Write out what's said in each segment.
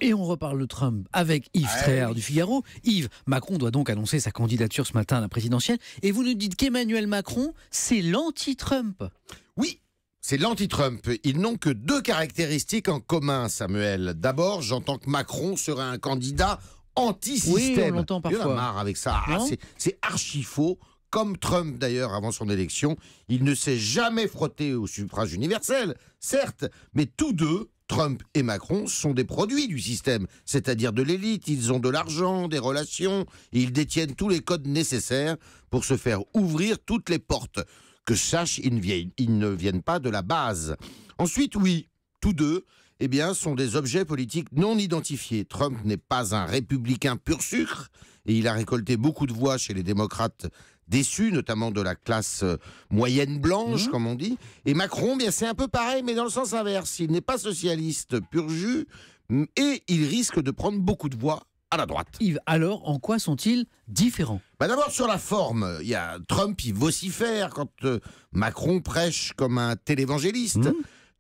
Et on reparle de Trump avec Yves Tréhard du Figaro. Yves, Macron doit donc annoncer sa candidature ce matin à la présidentielle. Et vous nous dites qu'Emmanuel Macron, c'est l'anti-Trump. Oui, c'est l'anti-Trump. Ils n'ont que deux caractéristiques en commun, Samuel. D'abord, j'entends que Macron serait un candidat anti-système. Oui, on l'entend parfois. Il y en a marre avec ça. C'est archi faux. Comme Trump d'ailleurs avant son élection, il ne s'est jamais frotté au suffrage universel, certes, mais tous deux, Trump et Macron, sont des produits du système, c'est-à-dire de l'élite. Ils ont de l'argent, des relations, et ils détiennent tous les codes nécessaires pour se faire ouvrir toutes les portes. Que je sache, ils ne viennent pas de la base. Ensuite, oui, tous deux, sont des objets politiques non identifiés. Trump n'est pas un républicain pur sucre, et il a récolté beaucoup de voix chez les démocrates déçus, notamment de la classe moyenne blanche, comme on dit. Et Macron, c'est un peu pareil, mais dans le sens inverse. Il n'est pas socialiste pur jus, et il risque de prendre beaucoup de voix à la droite. Yves, alors, en quoi sont-ils différents ? D'abord, sur la forme, Trump, il vocifère quand Macron prêche comme un télévangéliste.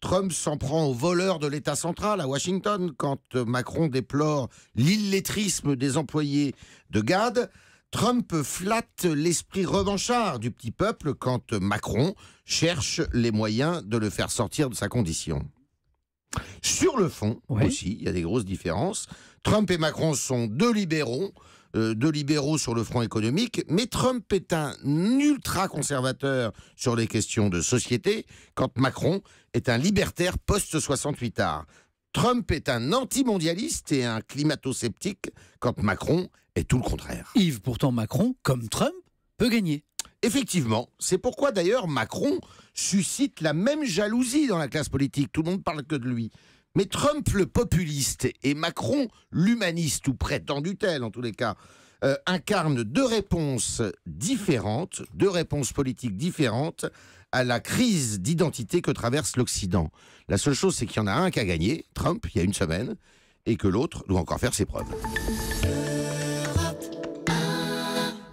Trump s'en prend aux voleurs de l'État central à Washington quand Macron déplore l'illettrisme des employés de GAD. Trump flatte l'esprit revanchard du petit peuple quand Macron cherche les moyens de le faire sortir de sa condition. Sur le fond, aussi, il y a des grosses différences. Trump et Macron sont deux libéraux sur le front économique, mais Trump est un ultra-conservateur sur les questions de société, quand Macron est un libertaire post-68ard. Trump est un anti-mondialiste et un climato-sceptique, quand Macron est tout le contraire. Yves, pourtant Macron, comme Trump, peut gagner. Effectivement, c'est pourquoi d'ailleurs Macron suscite la même jalousie dans la classe politique. Tout le monde parle que de lui. Mais Trump, le populiste, et Macron, l'humaniste, ou prétendu tel en tous les cas, incarnent deux réponses politiques différentes à la crise d'identité que traverse l'Occident. La seule chose, c'est qu'il y en a un qui a gagné, Trump, il y a une semaine, et que l'autre doit encore faire ses preuves.